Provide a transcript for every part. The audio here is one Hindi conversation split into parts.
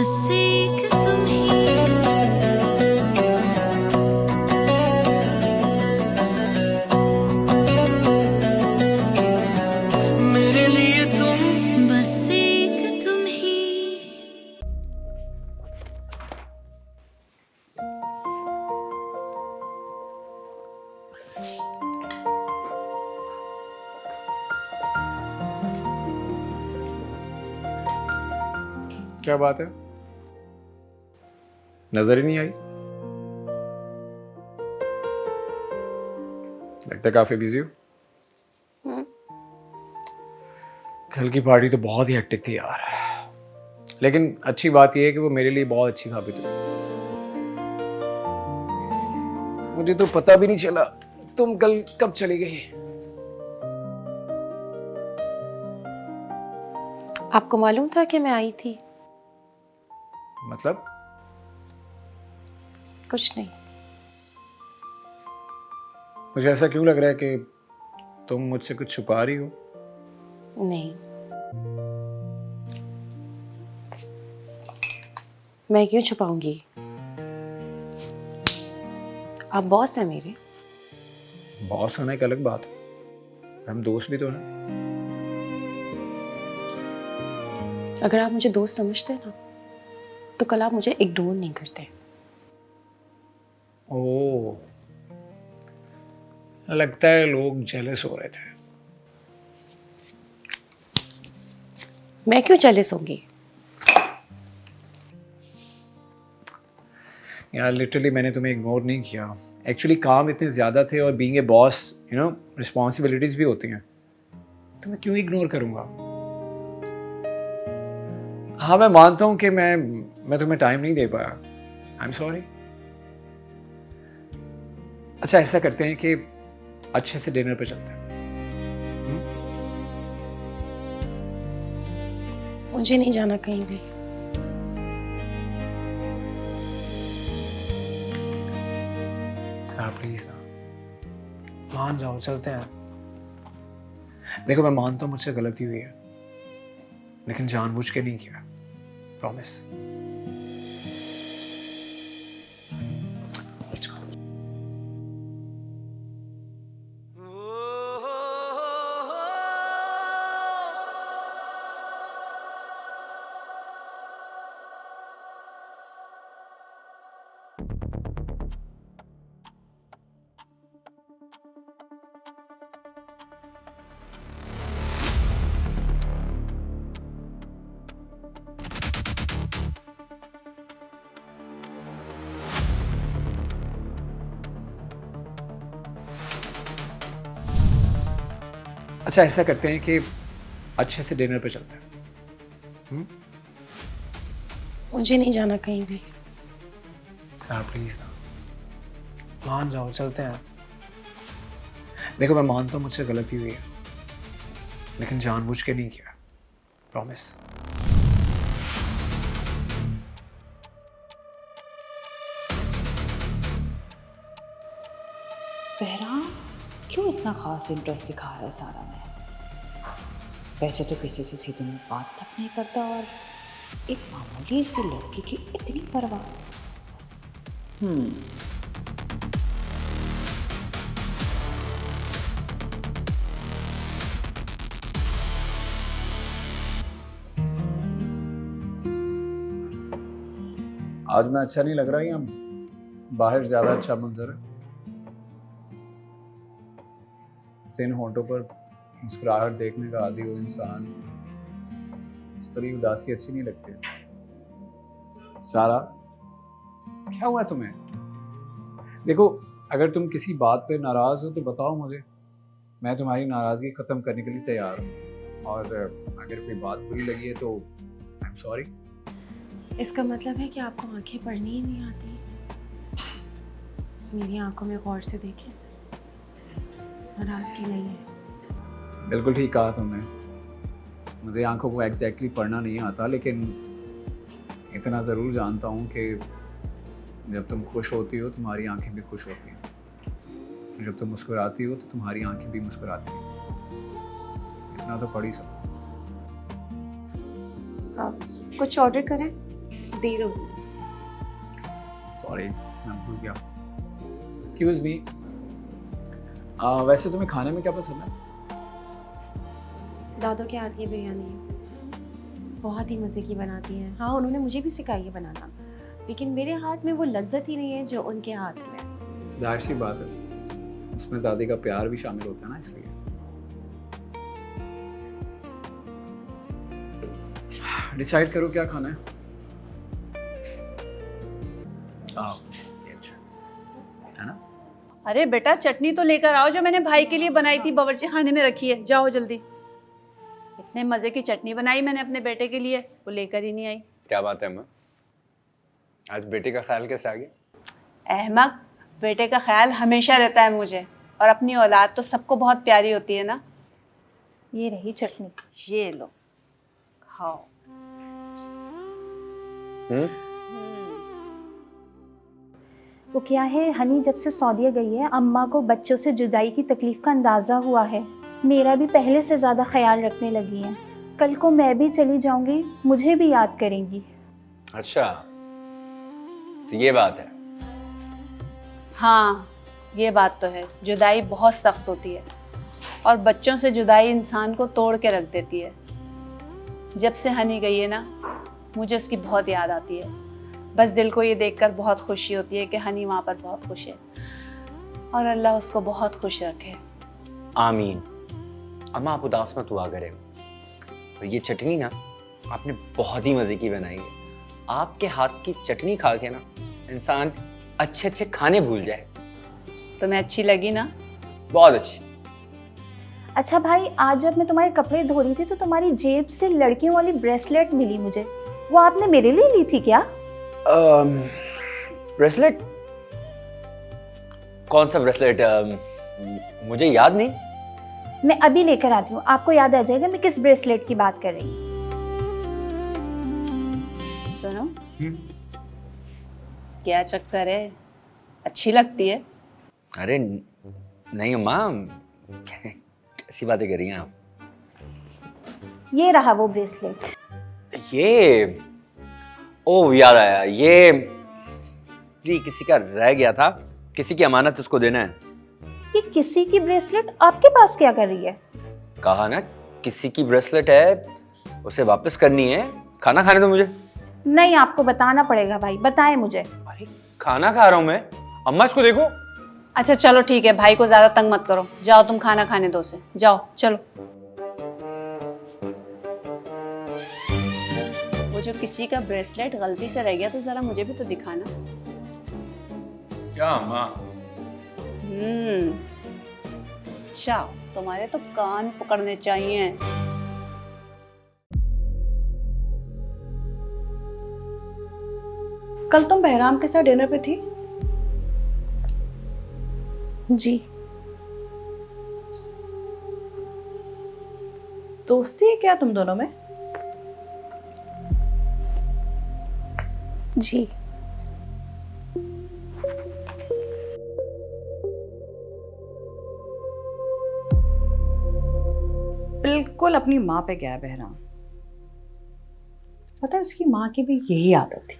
बस एक तुम ही। मेरे लिए तुम बस एक तुम ही। क्या बात है, नजर ही नहीं आई। लगता है काफी बिजी हो। कल की पार्टी तो बहुत ही हेक्टिक थी यार, लेकिन अच्छी बात यह है कि वो मेरे लिए बहुत अच्छी साबित हुई। मुझे तो पता भी नहीं चला तुम कल कब चली गई। आपको मालूम था कि मैं आई थी? मतलब? कुछ नहीं। मुझे ऐसा क्यों लग रहा है कि तुम मुझसे कुछ छुपा रही हो? नहीं, मैं क्यों छुपाऊंगी? आप बॉस हैं मेरे। बॉस होना एक अलग बात है, हम दोस्त भी तो हैं। अगर आप मुझे दोस्त समझते ना तो कल आप मुझे इग्नोर नहीं करते। ओह, लगता है लोग जेलस हो रहे थे। मैं क्यों जेलस होंगी? यार लिटरली मैंने तुम्हें इग्नोर नहीं किया। एक्चुअली काम इतने ज़्यादा थे और बीइंग ए बॉस रिस्पॉन्सिबिलिटीज़ भी होती हैं, तो मैं क्यों इग्नोर करूँगा। हाँ मैं मानता हूँ कि मैं तुम्हें टाइम नहीं दे पाया। I am sorry. अच्छा ऐसा करते हैं कि अच्छे से डिनर पे चलते हैं। मुझे नहीं जाना कहीं भी। प्लीज ना, मान जाओ, चलते हैं। देखो मैं मानता हूँ मुझसे गलती हुई है, लेकिन जानबूझ के नहीं किया, प्रॉमिस। अच्छा ऐसा करते हैं कि अच्छे से डिनर पे चलते हैं। मुझे नहीं जाना कहीं भी। प्लीज ना, मान जाओ, चलते हैं। देखो मैं मानता हूँ मुझसे गलती हुई है, लेकिन जानबूझ के नहीं किया, प्रॉमिस। बहरा क्यों इतना खास इंटरेस्ट दिखा रहा है सारा में? वैसे तो किसी से सीधे मुंह बात तक नहीं करता और एक मामूली सी लड़की की इतनी परवाह। आज मैं अच्छा नहीं लग रहा, या बाहर ज्यादा अच्छा मंजर है? जिन होंठों पर मुस्कुराहट देखने का आदी हो इंसान, उस पर ही उदासी अच्छी नहीं लगती। सारा, क्या हुआ तुम्हें? देखो अगर तुम किसी बात पे नाराज हो तो बताओ मुझे, मैं तुम्हारी नाराजगी खत्म करने के लिए तैयार हूँ। और अगर कोई बात बुरी लगी है तो आई एम सॉरी। इसका मतलब है कि आपको आंखें पढ़नी ही नहीं आती। मेरी आंखों में गौर से देखें, नाराजगी नहीं है। बिल्कुल ठीक कहा तुमने। मुझे आंखों को एग्जैक्टली पढ़ना नहीं आता, लेकिन इतना ज़रूर जानता हूँ कि जब तुम खुश होती हो तुम्हारी आंखें भी खुश होती हैं, जब तुम मुस्कुराती हो तो तुम्हारी आंखें भी मुस्कुराती हैं। इतना तो पढ़ ही सकते। कुछ ऑर्डर करें? दे रही हूँ। सॉरी, मैं भूल गया। एक्सक्यूज मी, वैसे तुम्हें खाने में क्या पसंद है? दादों के हाथ की बिरयानी बहुत ही मज़े की बनाती हैं। हाँ, उन्होंने मुझे भी सिखाई है बनाना, लेकिन मेरे हाथ में वो लज्जत ही नहीं है जो उनके हाथ में है। जाहिर सी बात है, उसमें दादी का प्यार भी शामिल होता है ना, इसलिए। डिसाइड करो क्या खाना है। ये अच्छा है ना? अरे बेटा, चटनी तो लेकर आओ जो मैंने भाई के लिए बनाई थी, बावर्ची खाने में रखी है। जाओ जल्दी। इतने मज़े की चटनी बनाई मैंने अपने बेटे के लिए, वो लेकर ही नहीं आई। क्या बात है अम्मा, आज बेटे का ख्याल कैसे आ गया? अहमक, बेटे का ख्याल हमेशा रहता है मुझे, और अपनी औलाद तो सबको बहुत प्यारी होती है ना। ये रही चटनी। ये लो, खाओ। वो क्या है हनी, जब से सऊदीया गई है अम्मा को बच्चों से जुदाई की तकलीफ का अंदाज़ा हुआ है। मेरा भी पहले से ज़्यादा ख्याल रखने लगी हैं। कल को मैं भी चली जाऊंगी, मुझे भी याद करेंगी। अच्छा, तो ये बात है। हाँ, ये बात तो है। जुदाई बहुत सख्त होती है, और बच्चों से जुदाई इंसान को तोड़ के रख देती है। जब से हनी गई है ना, मुझे उसकी बहुत याद आती है। बस दिल को ये देखकर बहुत खुशी होती है कि हनी वहाँ पर बहुत खुश है, और अल्लाह उसको बहुत खुश रखे। आमीन। अम्मा आप उदास मत हुआ करें। और ये चटनी ना आपने बहुत ही मज़े की बनाई है। आपके हाथ की चटनी खा के ना इंसान अच्छे अच्छे खाने भूल जाए। तुम्हें अच्छी लगी ना? बहुत अच्छी। अच्छा भाई, आज जब मैं तुम्हारे कपड़े धो रही थी तो तुम्हारी जेब से लड़कियों वाली ब्रेसलेट मिली मुझे। वो आपने मेरे लिए ली थी क्या? ब्रेसलेट? कौन सा ब्रेसलेट? मुझे याद नहीं। मैं अभी लेकर आती हूँ, आपको याद आ जाएगा मैं किस ब्रेसलेट की बात कर रही हूँ। सुनो, क्या चक्कर है? अच्छी लगती है। अरे नहीं अम्मा, कैसी बातें कर रही हैं आप? ये रहा वो ब्रेसलेट। ये, ओ याद आया, ये किसी का रह गया था, किसी की अमानत उसको देना है। ये किसी की ब्रेसलेट आपके पास क्या कर रही है? कहा ना किसी की ब्रेसलेट है, उसे वापस करनी है। खाना खाने दो मुझे। नहीं, आपको बताना पड़ेगा भाई, बताएं मुझे। अरे खाना खा रहा हूं मैं। अम्मा इसको देखो। अच्छा चलो ठीक है, भाई को ज्यादा तंग मत करो। जाओ तुम खाना खाने दो उसे, जाओ चलो। वो जो किसी का ब्रेसलेट गलती से रह गया, तो जरा मुझे भी तो दिखाना। क्या अम्मा? अच्छा, तुम्हारे तो कान पकड़ने चाहिए। कल तुम बहराम के साथ डिनर पे थी? जी। दोस्ती है क्या तुम दोनों में? जी। बिल्कुल अपनी माँ पे गया बहराम। पता है उसकी माँ की भी यही आदत थी,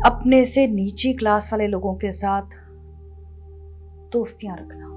अपने से नीची क्लास वाले लोगों के साथ दोस्तियां रखना।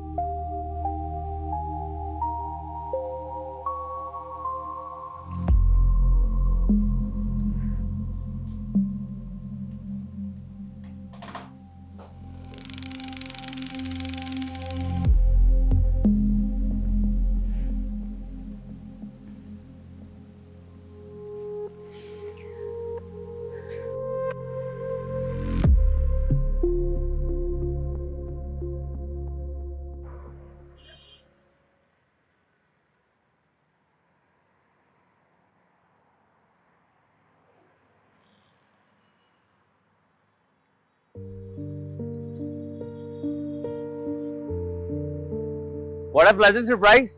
What a pleasant surprise!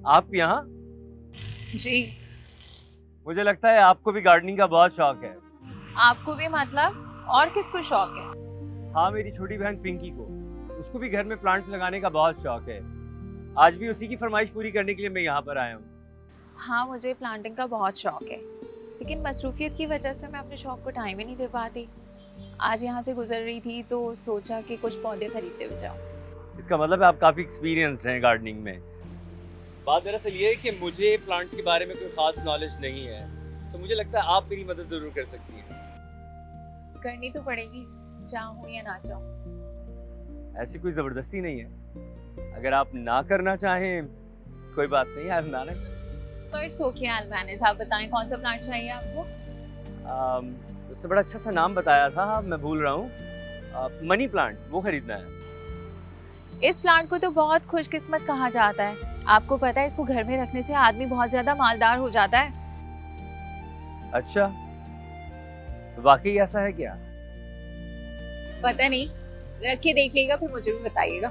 आप यहाँ? जी। मुझे लगता है आपको भी गार्डनिंग का बहुत शौक है। आपको भी मतलब? और किसको शौक है? हाँ, मेरी छोटी बहन पिंकी को, उसको भी घर में प्लांट्स लगाने का बहुत शौक है। आज भी उसी की फरमाइश पूरी करने के लिए मैं यहाँ पर आया हूँ। हाँ, मुझे प्लांटिंग का बहुत शौक है, लेकिन मसरूफियत की वजह से मैं अपने शौक को टाइम ही नहीं दे पाती। आज यहाँ से गुजर रही थी तो सोचा कि कुछ पौधे खरीदते हुए जाऊँ। इसका मतलब है आप काफ़ी एक्सपीरियंस्ड हैं गार्डनिंग में। बात दरअसल ये है कि मुझे प्लांट्स के बारे में कोई ख़ास नॉलेज नहीं है, तो मुझे लगता है आप मेरी मदद ज़रूर कर सकती हैं। करनी तो पड़ेगी, चाहूँ या ना चाहूँ। ऐसी कोई ज़बरदस्ती नहीं है, अगर आप ना करना चाहें कोई बात नहीं, आई एम मैनेज। तो it's okay, I will manage. आप बताएं कौन सा प्लांट चाहिए आपको? उससे बड़ा अच्छा सा नाम बताया था, मैं भूल रहा हूँ। मनी प्लांट, वो खरीदना है। इस प्लांट को तो बहुत खुशकिस्मत कहा जाता है। आपको पता है इसको घर में रखने से आदमी बहुत ज्यादा मालदार हो जाता है। अच्छा, तो वाकई ऐसा है क्या? पता नहीं, रख के देख लीजिएगा फिर मुझे भी बताइएगा।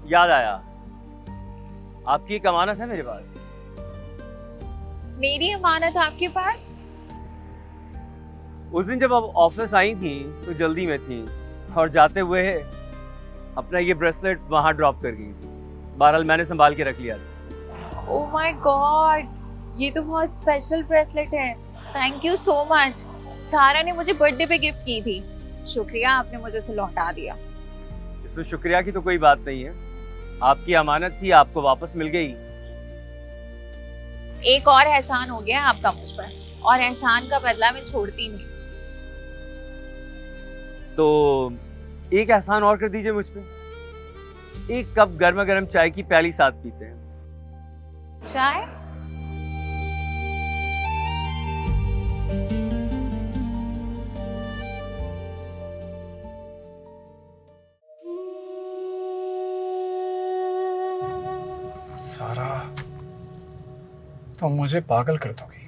याद आया, आपकी एक अमानत है मेरे पास। मेरी अमानत आपके पास? उस दिन जब आप ऑफिस आई थी तो जल्दी में थी और जाते हुए अपना ये ब्रेसलेट वहां ड्रॉप कर गई थी। बहरहाल मैंने संभाल के रख लिया था। ओह माय गॉड, ये तो बहुत स्पेशल ब्रेसलेट है। Thank you so much. सारा ने मुझे बर्थडे पे गिफ्ट की थी। शुक्रिया, आपने मुझे इसे लौटा दिया। इसमें शुक्रिया की तो कोई बात नहीं है, आपकी अमानत थी, आपको वापस मिल गई। एक और एहसान हो गया आपका मुझ पर, और एहसान का बदला मैं छोड़ती नहीं। तो एक एहसान और कर दीजिए मुझ पे। एक कप गर्मा गर्म चाय की प्याली साथ पीते हैं। चाय? सारा, तुम मुझे पागल कर दोगी।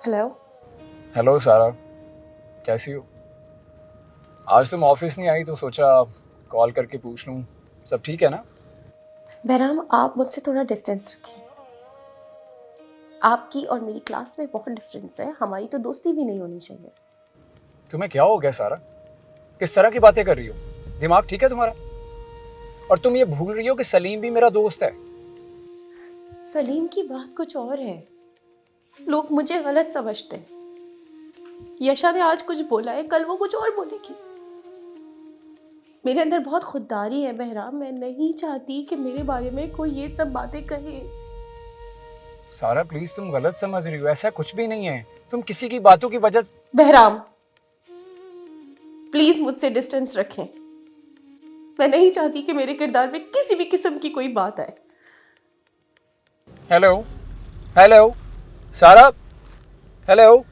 हेलो। हेलो सारा, कैसी हो? आज तुम ऑफिस नहीं आई तो सोचा कॉल करके पूछ लूँ, सब ठीक है ना? बहराम, आप मुझसे थोड़ा डिस्टेंस रखें। आपकी और मेरी क्लास में बहुत डिफरेंस है, हमारी तो दोस्ती भी नहीं होनी चाहिए। तुम्हें क्या हो गया सारा? किस तरह की बातें कर रही हो? दिमाग ठीक है तुम्हारा? और तुम ये भूल रही हो कि सलीम भी मेरा दोस्त है। सलीम की बात कुछ और है, लोग मुझे गलत समझते हैं। यशा ने आज कुछ बोला है, कल वो कुछ और बोलेगी। मेरे अंदर बहुत खुददारी है बहराम, मैं नहीं चाहती कि मेरे बारे में कोई ये सब बातें कहे। सारा प्लीज, तुम गलत समझ रही हो, ऐसा कुछ भी नहीं है। तुम किसी की बातों की वजह से... बहराम प्लीज मुझसे डिस्टेंस रखें। मैं नहीं चाहती कि मेरे किरदार में किसी भी किस्म की कोई बात आए। हेलो हेलो सारा, हेलो।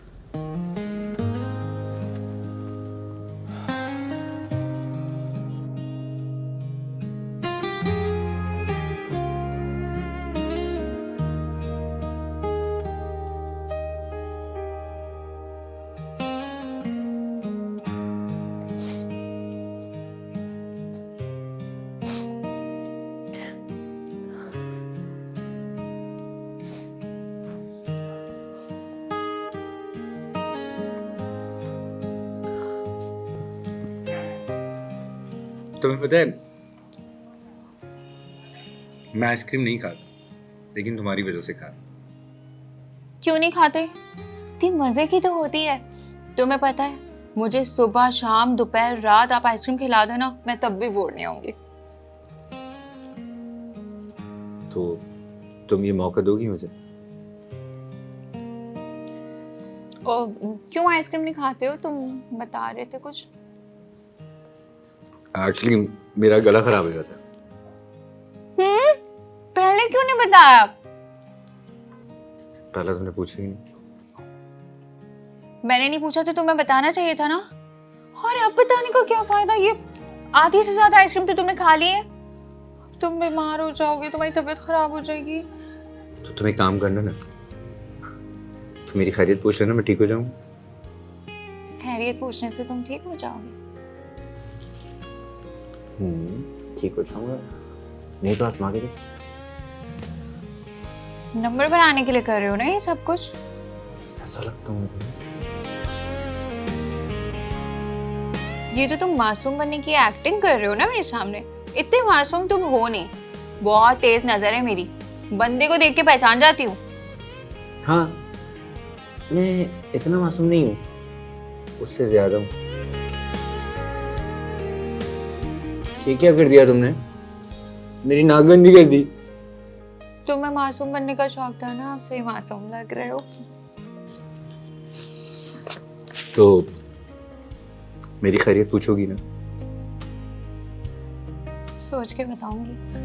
तुम्हें पता है, मैं आइसक्रीम नहीं खाता, लेकिन तुम्हारी वजह से खा। क्यों नहीं खाते? इतनी मजे की तो होती है। तुम्हें पता है, मुझे सुबह शाम दोपहर रात आप आइसक्रीम खिला दो ना, मैं तब भी बोर नहीं होंगी। तो तुम ये मौका दोगी मुझे? क्यों आइसक्रीम नहीं खाते हो? तुम बता रहे थे कुछ। एक्चुअली मेरा गला खराब हो जाता है। पहले क्यों नहीं बताया? पहले तुमने पूछा ही नहीं। मैंने नहीं पूछा तो तुम्हें बताना चाहिए था ना। और अब बताने का क्या फायदा, ये आधी से ज्यादा आइसक्रीम तो तुमने खा ली है। तुम बीमार हो जाओगे, तुम्हारी तबीयत खराब हो जाएगी। तो तुम एक काम करना ना, तुम मेरी खैरियत पूछ लेना, मैं ठीक हो जाऊँ। खैरियत पूछने से तुम ठीक हो जाओगे? ठीक हो जाऊंगा, नहीं तो आजमा के देख। नंबर बनाने के लिए कर रहे हो ना ये सब कुछ? ऐसा लगता हूँ ये जो तुम मासूम बनने की एक्टिंग कर रहे हो ना मेरे सामने, इतने मासूम तुम हो नहीं। बहुत तेज नजर है मेरी, बंदे को देख के पहचान जाती हूँ। हाँ, मैं इतना मासूम नहीं हूँ, उससे ज्यादा हूँ। ये क्या कर दिया तुमने? मेरी नाक गंदी कर दी। तुम्हें मासूम बनने का शौक था ना, आप सही मासूम लग रहे हो। तो मेरी खैरियत पूछोगी ना? सोच के बताऊंगी।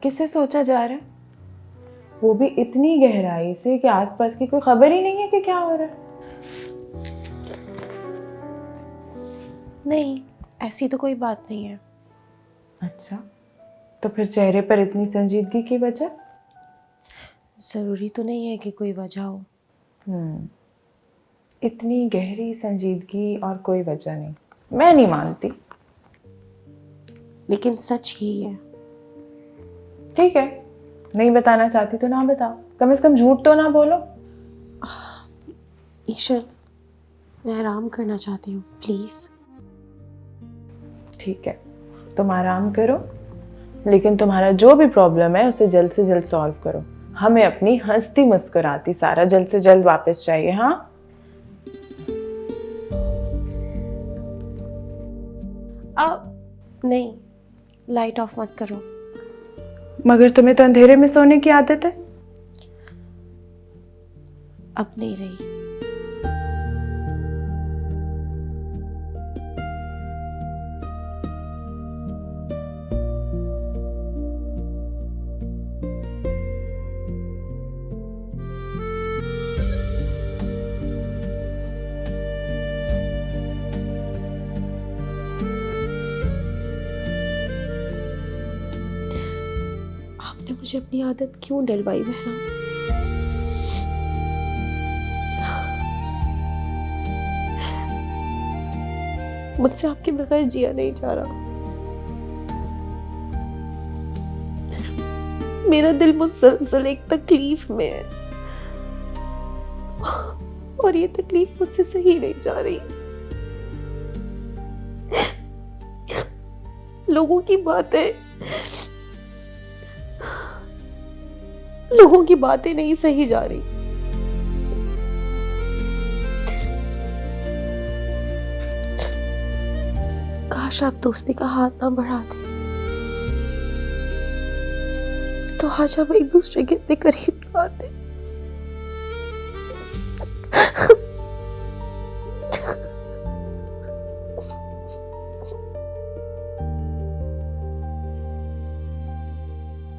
किसे सोचा जा रहा है, वो भी इतनी गहराई से कि आसपास की कोई खबर ही नहीं है कि क्या हो रहा है। नहीं, ऐसी तो कोई बात नहीं है। अच्छा, तो फिर चेहरे पर इतनी संजीदगी की वजह? ज़रूरी तो नहीं है कि कोई वजह हो। इतनी गहरी संजीदगी और कोई वजह नहीं, मैं नहीं मानती। लेकिन सच ही है। ठीक है, नहीं बताना चाहती तो ना बताओ, कम से कम झूठ तो ना बोलो। ईशर, मैं आराम करना चाहती हूँ, प्लीज़। ठीक है, तुम आराम करो, लेकिन तुम्हारा जो भी प्रॉब्लम है उसे जल्द से जल्द सॉल्व करो। हमें अपनी हंसती मुस्कुराती सारा जल्द से जल्द वापस चाहिए। हाँ, नहीं, लाइट ऑफ मत करो। मगर तुम्हें तो अंधेरे में सोने की आदत है। अब नहीं रही। आपने मुझे अपनी आदत क्यों डलवाई बहना? मुझसे आपके बगैर जिया नहीं जा रहा। मेरा दिल मुसलसल एक तकलीफ में है और ये तकलीफ मुझसे सही नहीं जा रही। लोगों की बातें नहीं सही जा रही। काश आप दोस्ती का हाथ ना बढ़ाते, तो आज हम एक दूसरे के इतने करीब ना आते।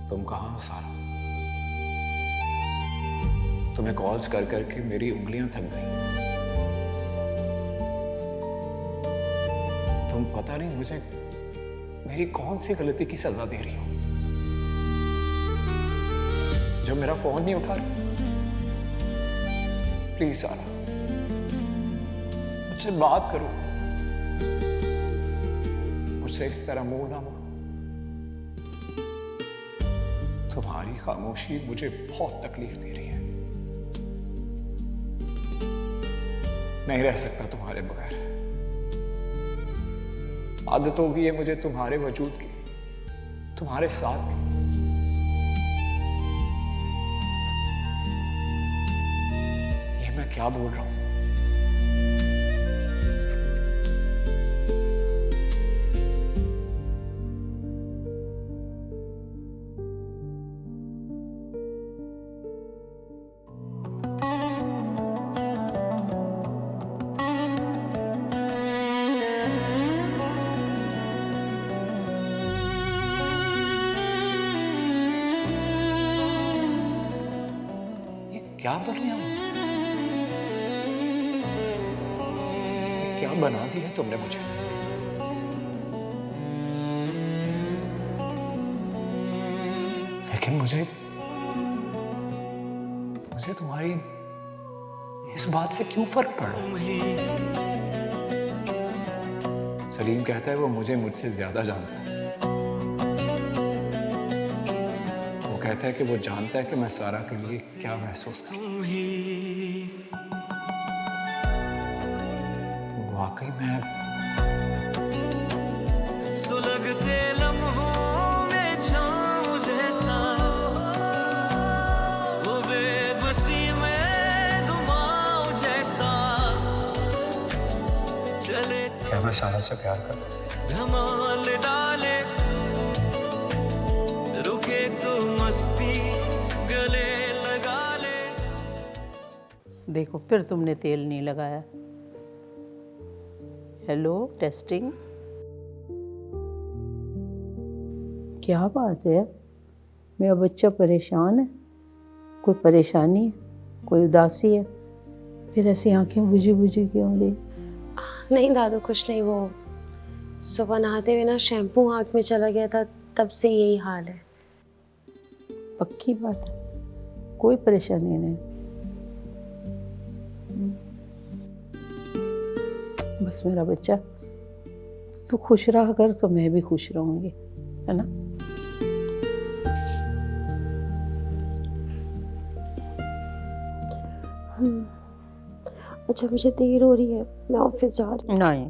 तुम कहाँ हो सारा? तुम्हें कॉल्स कर करके मेरी उंगलियां थक गई। तुम पता नहीं मुझे मेरी कौन सी गलती की सजा दे रही हो जो मेरा फोन नहीं उठा रही। प्लीज सारा, मुझसे बात करो, मुझसे इस तरह मुंह ना मोड़ो। तुम्हारी खामोशी मुझे बहुत तकलीफ दे रही है। नहीं रह सकता तुम्हारे बगैर। आदत हो गई है मुझे तुम्हारे वजूद की, तुम्हारे साथ की। ये मैं क्या बोल रहा हूं? क्या बोल रही हूँ? क्या बना दिया तुमने मुझे? लेकिन मुझे तुम्हारी इस बात से क्यों फर्क पड़ रहा है? सलीम कहता है वो मुझसे ज्यादा जानता है। कहता है कि वो जानता है कि मैं सारा के लिए क्या महसूस करता हूं। वाकई मैं सुलगते लम्हों में छाँव जैसा, वो बेबसी में घुमाव जैसा, चले क्या मैं सारा से प्यार करता हूं? धमाल डाले रुके तो मस्ती गले लगा ले। देखो फिर तुमने तेल नहीं लगाया। Hello, testing. क्या बात है? मेरा बच्चा परेशान है? कोई परेशानी है? कोई उदासी है? फिर ऐसी आंखें बुझी बुझी क्यों रही? नहीं दादू, कुछ नहीं। वो सुबह नहाते हुए ना शैम्पू हाथ में चला गया था, तब से यही हाल है। पक्की बात है? कोई परेशानी नहीं? बस मेरा बच्चा, तू खुश रहा कर तो मैं भी खुश रहूंगी, है ना? अच्छा, मुझे देर हो रही है, मैं ऑफिस जा रही हूँ। नहीं।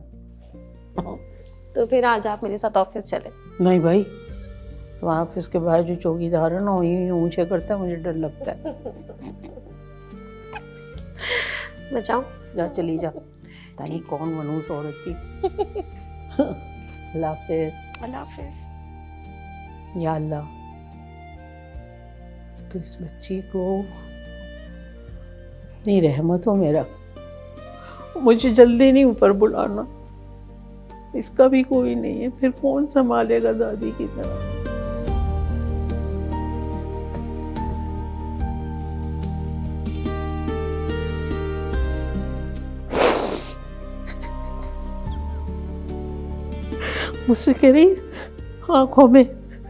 तो फिर आज आप मेरे साथ ऑफिस चले। नहीं भाई, तुम्हारा ऑफिस के बाहर जो चौकीदार है ना, वही ऊंचे करता है, मुझे डर लगता है। बचाओ। जा, चली जा। तानी कौन मनूस औरत थी। अल्लाह हाफिज। अल्लाह हाफिज। या अल्लाह, तो इस बच्ची को अपनी रहमतों में रख। मुझे जल्दी नहीं ऊपर बुलाना, इसका भी कोई नहीं है, फिर कौन संभालेगा दादी की तरह। मुझसे कह रही आंखों में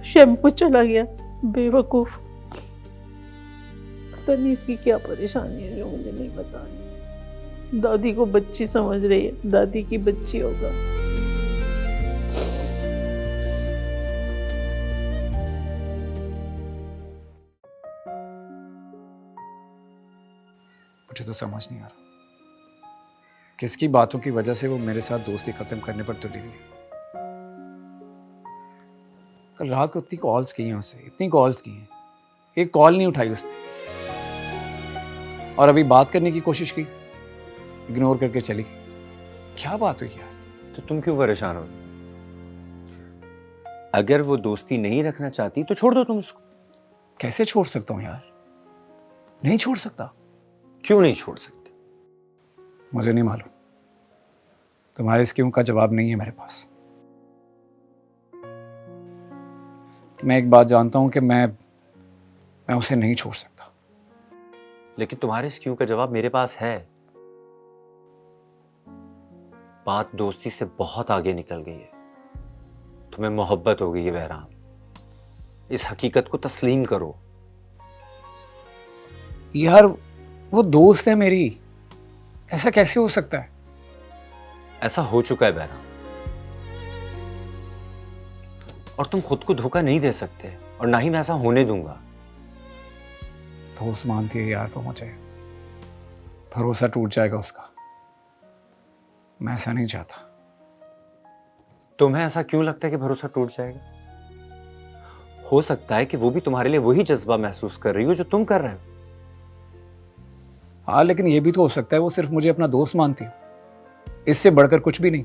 शैम्पू चला गया, बेवकूफ। पता नहीं इसकी क्या परेशानी है जो मुझे नहीं बता रही। दादी को बच्ची समझ रही है, दादी की बच्ची होगा। मुझे तो समझ नहीं आ रहा किसकी बातों की वजह से वो मेरे साथ दोस्ती खत्म करने पर तुली हुई है। कल रात को इतनी कॉल्स की हैं उससे, इतनी कॉल्स की हैं, एक कॉल नहीं उठाई उसने। और अभी बात करने की कोशिश की, इग्नोर करके चली गई। क्या बात हुई यार? तो तुम क्यों परेशान हो? अगर वो दोस्ती नहीं रखना चाहती तो छोड़ दो तुम उसको। कैसे छोड़ सकता हूँ यार? नहीं छोड़ सकता। क्यों नहीं छोड़ सकते? मुझे नहीं मालूम, तुम्हारे इस क्यों का जवाब नहीं है मेरे पास। मैं एक बात जानता हूं कि मैं उसे नहीं छोड़ सकता। लेकिन तुम्हारे इस क्यों का जवाब मेरे पास है। बात दोस्ती से बहुत आगे निकल गई है। तुम्हें मोहब्बत हो गई है बहराम। इस हकीकत को तस्लीम करो। यार वो दोस्त है मेरी, ऐसा कैसे हो सकता है? ऐसा हो चुका है बहराम, और तुम खुद को धोखा नहीं दे सकते, और ना ही मैं ऐसा होने दूंगा। दोस्त मानती है यार वो मुझे, भरोसा टूट जाएगा उसका। मैं ऐसा नहीं चाहता। तुम्हें ऐसा क्यों लगता है कि भरोसा टूट जाएगा? हो सकता है कि वो भी तुम्हारे लिए वही जज्बा महसूस कर रही हो जो तुम कर रहे हो। हाँ, लेकिन ये भी तो हो सकता है वो सिर्फ मुझे अपना दोस्त मानती हो, इससे बढ़कर कुछ भी नहीं।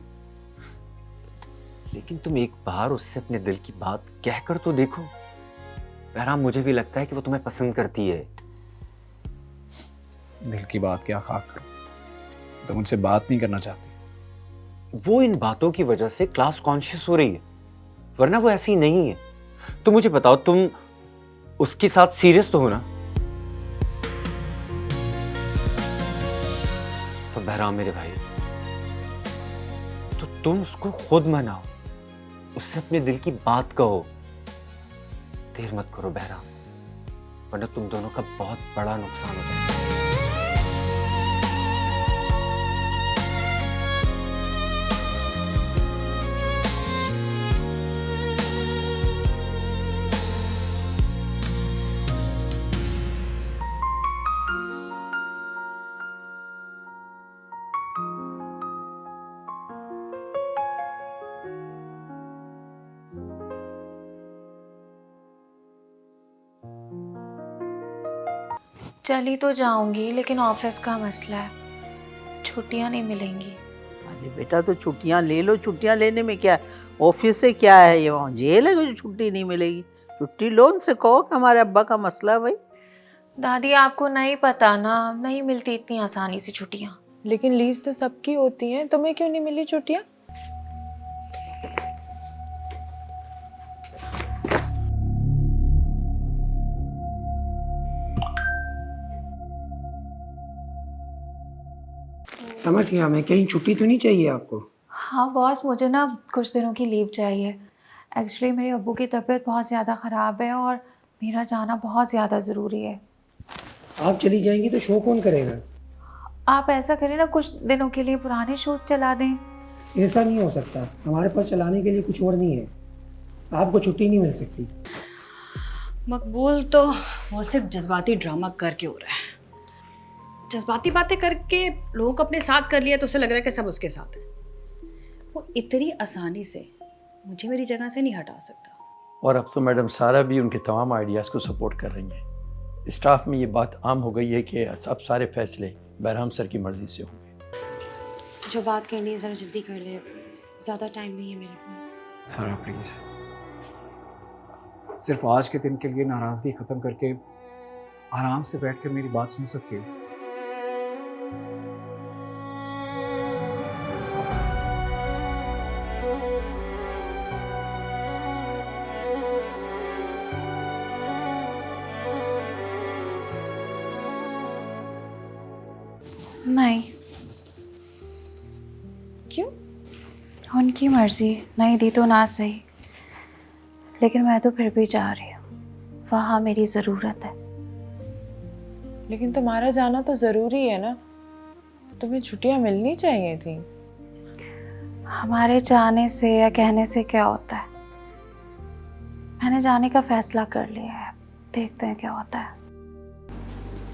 लेकिन तुम एक बार उससे अपने दिल की बात कहकर तो देखो। बहरहाल मुझे भी लगता है कि वो तुम्हें पसंद करती है। दिल की बात क्या खाक करूं, तो मुझसे बात नहीं करना चाहती। वो इन बातों की वजह से क्लास कॉन्शियस हो रही है, वरना वो ऐसी नहीं है। तो मुझे बताओ, तुम उसके साथ सीरियस तो हो ना? तो बहराम मेरे भाई, तो तुम उसको खुद मनाओ, उससे अपने दिल की बात कहो। देर मत करो बहराम, वरना तुम दोनों का बहुत बड़ा नुकसान हो जाएगा। चली तो जाऊंगी, लेकिन ऑफिस का मसला है, छुट्टियां नहीं मिलेंगी। अरे बेटा, तो छुट्टियां ले लो। छुट्टियां लेने में क्या है? ऑफिस से क्या है, ये वहाँ जेल है जो छुट्टी नहीं मिलेगी? छुट्टी लो, उनसे कहो कि हमारे अब्बा का मसला है भाई। दादी आपको नहीं पता ना, नहीं मिलती इतनी आसानी से छुट्टियां। लेकिन लीव्स तो सबकी होती हैं, तुम्हें क्यों नहीं मिली छुट्टियां? समझ गया मैं, कहीं छुट्टी तो नहीं चाहिए आपको? हाँ बॉस, मुझे ना कुछ दिनों की लीव चाहिए। एक्चुअली मेरे अब्बू की तबीयत बहुत ज़्यादा ख़राब है और मेरा जाना बहुत ज़्यादा ज़रूरी है। आप चली जाएंगी तो शो कौन करेगा? आप ऐसा करें ना, कुछ दिनों के लिए पुराने शोज चला दें। ऐसा नहीं हो सकता, हमारे पास चलाने के लिए कुछ और नहीं है। आपको छुट्टी नहीं मिल सकती। मकबूल तो वो सिर्फ जज्बाती ड्रामा करके हो रहा है। जज्बाती बातें करके लोगों को अपने साथ कर लिया तो उसे लग रहा है कि सब उसके साथ है। वो इतनी आसानी से मुझे मेरी जगह से नहीं हटा सकता। और अब तो मैडम सारा भी उनके तमाम आइडियाज़ को सपोर्ट कर रही हैं। स्टाफ में ये बात आम हो गई है कि अब सारे फैसले बहराम सर की मर्ज़ी से होंगे। जो बात करनी है ज़रा जल्दी कर ले, ज़्यादा टाइम नहीं है मेरे पास। सारा प्लीज, सिर्फ आज के दिन के लिए नाराज़गी ख़त्म करके आराम से बैठकर मेरी बात सुन सकती हो। नहीं। क्यों? उनकी मर्जी, नहीं दी तो ना सही, लेकिन मैं तो फिर भी जा रही हूँ, वहाँ मेरी ज़रूरत है। लेकिन तुम्हारा जाना तो ज़रूरी है ना, तुम्हें छुट्टियां मिलनी चाहिए थी। हमारे जाने से या कहने से क्या होता है? मैंने जाने का फैसला कर लिया है, देखते हैं क्या होता है।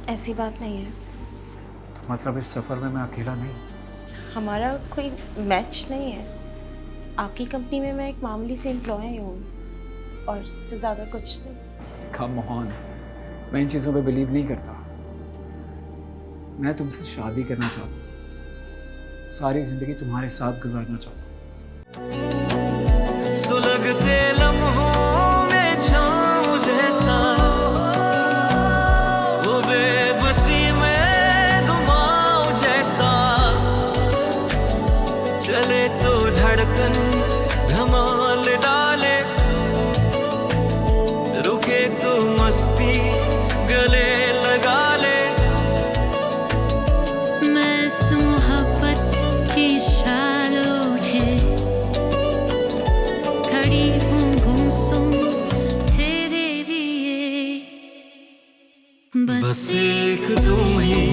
ऐसी बात नहीं है। तो मतलब इस सफ़र में मैं अकेला नहीं? हमारा कोई मैच नहीं है। आपकी कंपनी में मैं एक मामूली सी एम्प्लॉय हूँ और इससे ज़्यादा कुछ नहीं। कम ऑन, मैं इन चीज़ों पे बिलीव नहीं करता। मैं तुमसे शादी करना चाहता हूँ, सारी ज़िंदगी तुम्हारे साथ गुजारना चाहता हूँ। सुलगते लम्हों में छाँव जैसा, वो बेबसी में घुमाव जैसा, चले तो धड़कन धमाल डाले, रुके तो मस्ती गले लगा ले। मैं इस मोहब्बत की शालों है, खड़ी हूँ गुमसुम तेरे लिए, बस एक तुम ही